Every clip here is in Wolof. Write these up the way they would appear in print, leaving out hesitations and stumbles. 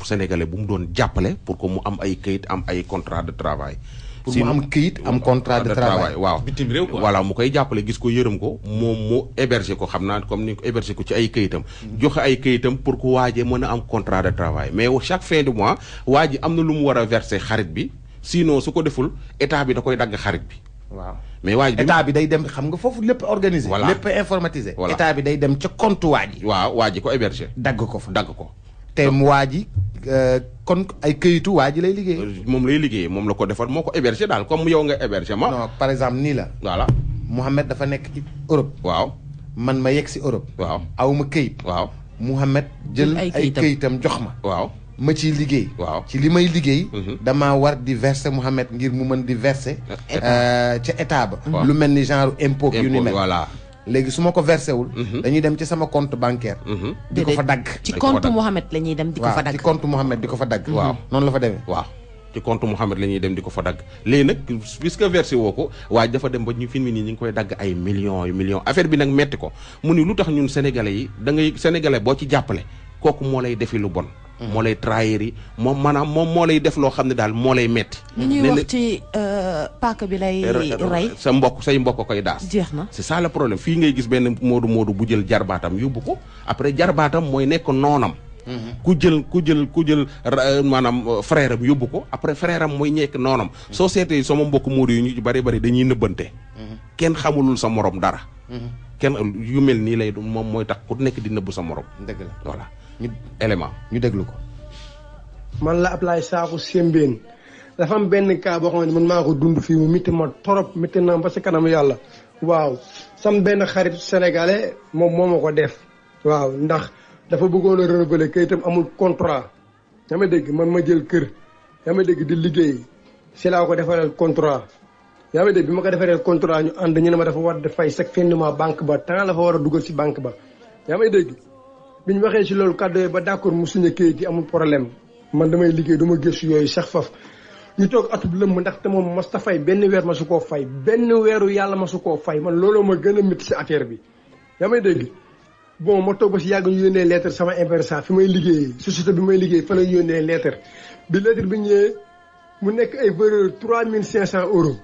sénégalais bu mu doon jàppale pour que mu am ay këyit am ay contrat de travail. pour mu am këyit am contrat de travail waaw bitim réew quoi. voilà mu koy jàppale gis ko yërëm ko moom mu héberger ko xam naa comme ni ko héberger ko ci ay këyitam. joxe ay këyitam pour que waa ji mën a am contrat de travail mais chaque fin de mois waa ji am na lu mu war a verser xarit bi sinon su ko deful état bi da koy dagg xarit bi. waaw mais waa ji état bi day dem xam nga foofu lépp organisé. voilà lépp informatisé. voilà état bi day dem ca compte waa ji. waaw waa ji ko héberger. dagg ko fa dagg ko. te mu waa ji kon ay këyitu waa ji lay liggéey. moom lay liggéey moom la ko defar moo ko héberger daal comme yow nga héberger ma. non par exemple nii la. voilà. Mouhamed dafa nekk ci Europe. waaw. man ma yegg si Europe. waaw aw ma këyit. waaw. Mouhamed jël ay këyitam jox ma. waaw. ma ciy liggéey. waaw ci li may liggéey. damaa war di verser Mouhamed ngir mu mën di verser. ca état ba. lu mel ni genre impôt yu ni mel. voilà. léegi su ma ko versé wul. dañuy dem ci sama compte bancaire. di ko fa dagg. ci compte Mouhamed la ñuy dem di ko fa dagg. ci compte Mouhamed di ko fa dagg. waaw noonu la fa demee. waaw ci compte Mouhamed la ñuy dem di ko fa dagg léegi nag puisque versé woo ko waaye dafa dem ba ñu fi mu nii ñu ngi koy dagg ay millions yu millions affaire bi nag metti ko mu ni lu tax ñun sénégalais yi da ngay sénégalais boo ci jàppale kooku moo lay defi lu bon. moo lay trahir yi moom maanaam moom moo lay def loo xam ne daal moo lay metti li ñuy wax ci paaka bi lay rey. sa mbokk say mbokk koy daas. jeex na c'est ça le problème fii ngay gis benn moodu bu jël jarbaatam yóbbu ko après jarbaatam mooy nekk noonam. ku jël maanaam frère am yóbbu ko après frère am mooy nekk noonam. soo seetee sama mbokk moodu yi ñu ci bari dañuy nëbbante. kenn xamulul sa morom dara. kenn yu mel nii lay moom mooy tax ku nekk di nëbbu sa morom. dëgg la voilà élément ñu déglu ko. man la Ablaye Sakho Sembène dafa am benn cas boo xam ne man maa ko dund fii mu métti ma torop métti na ba si kanam yàlla. waaw sam benn xarit sénégalais moom moo ma ko def. waaw ndax dafa bëggoon a renouveler kayitam amul contrat. yaa ma dégg man ma jël kër. yaa ma dégg di liggéey si laa ko defaree contrat. yaa ma dégg bi ma ko defaree contrat ñu ànd ñu ne ma dafa war a fay chaque fin de mois banque ba temps la fa war a dugal si banque ba. yaa may dégg bi ñu waxee si loolu kàddu ba d'accord mu signé kayit yi amul problème man damay liggéey dama gëstu yooyu sax faf ñu toog atub lëmm ndaxte moom mas ta fay benn weer ma su koo fay benn weeru yàlla ma su koo fay man looloo ma gën a métti si affaire bi. yaa may dégg bon ma toog ba si yàgg ñu yónnee lettre sama impresa fi may liggéeyee société bi may liggéey fa la yónnee lettre bi lettre bi ñëwee mu nekk ay valeur 3500 euros.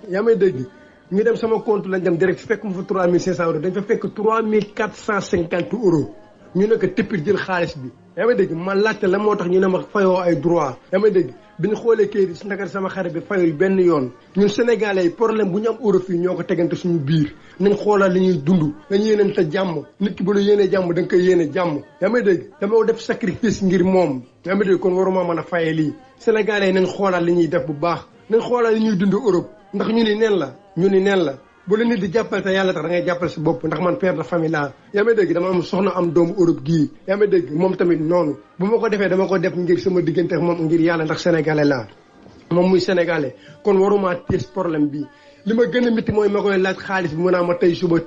yaa may dégg ñu dem sama compte lañ dem direct fekk mu fa 3500 euros dañ fa fekk 3450 euros ñu ne ko tëppit jël xaalis bi. yaa may dégg man laajte la moo tax ñu ne ma fayoo ay droit. yaa may dégg bi ñu xoolee kayit si ndakar sama xarit bi fayul benn yoon ñun sénégalais yi problème bu ñu am euro fii ñoo ko tegante suñu biir nañ xoolal li ñuy dund nañ yéenante jàmm nit ki bu la yéenee jàmm da nga koy yéene jàmm. yaa may dégg dama def sacrifice ngir moom. yaa may dégg kon waruma mën a fayee lii sénégalais yi nañ xoolal li ñuy def bu baax nañ xoolal li ñuy dund Europe ndax ñu ni neen la ñu ni neen la bu la nit di jàppale te yàlla tax da ngay jàppale si bopp ndax man père de famille laa. yaa may dégg dama am soxna am doomu Europe gii. yaa may dégg moom tamit noonu bu ma ko defee dama ko def ngir sama diggante ak moom ngir yàlla ndax sénégalais laa moom muy sénégalais kon waruma tiis problème bi li ma gën a métti mooy ma koy laaj xaalis bi mu naa ma tey suba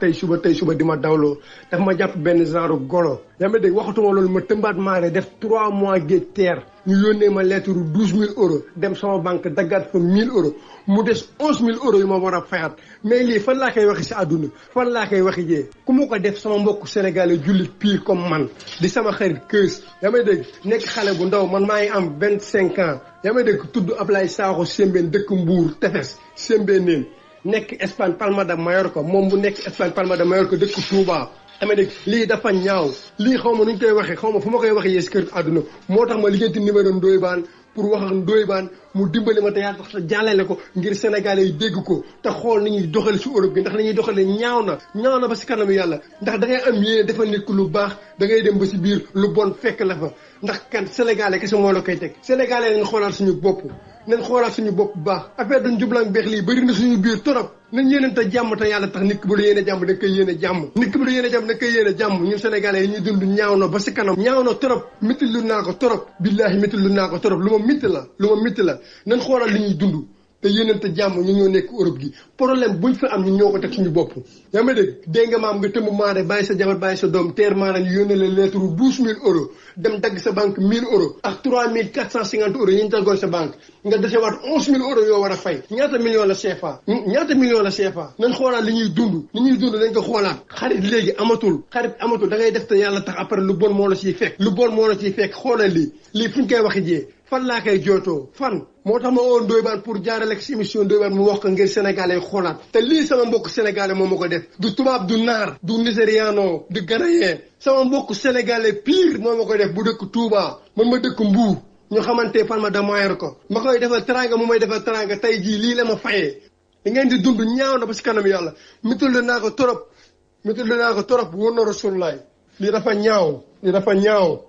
di ma dawloo daf ma jàpp benn genre golo. yaa may dégg waxatuma loolu ma tëmbaat maane def 3 mois géej terre ñu yónnee ma lettre 12000 euros dem sama banque daggaat fa 1000 euros mu des 11000 euros yu ma war a fayaat mais lii fan laa koy waxi si àdduna fan laa koy waxi jee ku ma ko def sama mbokk sénégalais jullit pire comme man di sama xarit kës. yaa may dégg nekk xale bu ndaw man maa ngi am 25 ans yaa may dégg tudd Ablaye Sakho Sembène dëkk Mbour tefes Sembène nekk Espagne Palma de Mallorca moom bu nekk Espagne Palma de Mallorca dëkk Touba. ama dégg lii dafa ñaaw lii xaw ma nu ñu koy waxee xaw ma fu ma koy waxee yee si kër àdduna moo tax ma liggéeyanti numéro Ndoye Bane pour wax ak Ndoye Bane mu dimbali ma te yàlla tax jàllale ko ngir sénégalais yi dégg ko te xool ni ñuy doxale si Europe bi ndax ni ñuy doxale ñaaw na ba si kanamu yàlla ndax da ngay am yéene defal nit ku lu baax da ngay dem ba si biir lu bon fekk la fa ndax kan sénégalais kese moo la koy teg sénégalais nañ xoolaat suñu bopp nañ xoolaat suñu bopp bu baax affaire dañ jublang beex lii bëri na suñu biir torop nañ yéenante jàmm te yàlla tax nit ki bu la yéene jàmm da koy yéene jàmm nit ki bu la yéene jàmm da koy yéene jàmm ñun sénégalais yi ñuy dund ñaaw na ba si kanam ñaaw na torop métti lu naa ko torop billaahi métti lu naa ko torop lu ma métti la nañ xoolal li ñuy dund te yéenante jàmm ñu ñoo nekk Europe gi problème buñ fa am ñu ñoo ko teg suñu bopp yaa ma dégg nga maam nga tëmb maare bàyyi sa jabar bàyyi sa doom teer maara ñu yónnee la lettre 12 000 euros dem dagg sa banque 1 000 euros ak 3 450 euros yi ñu daggoon sa banque nga desewaat 11 000 euros yoo war a fay ñaata million la CFA nañ xoolaat li ñuy dund dañ ko xoolaat xarit léegi amatul da ngay def te yàlla tax après lu bon moo la ciy fekk xoolal lii fu ñu koy waxi jee fan laa koy jootoo fan moo tax ma woon Ndoye Bane pour jaarale ci émission Ndoye Bane mu wax ko ngir sénégalais xoolaat te lii sama mbokk sénégalais moom ma ko def du tubaab du naar du nigériano du ghanéen sama mbokk sénégalais pire moo ma ko def bu dëkk Touba man ma dëkk Mbour ñu xamante fan ma damoyer ko ma koy defal teranga mu may defal teranga tey jii lii la ma fayee li ngeen di dund ñaaw na ba si kanam yàlla métul naa ko torop wóor na Rasulullaay lii dafa ñaaw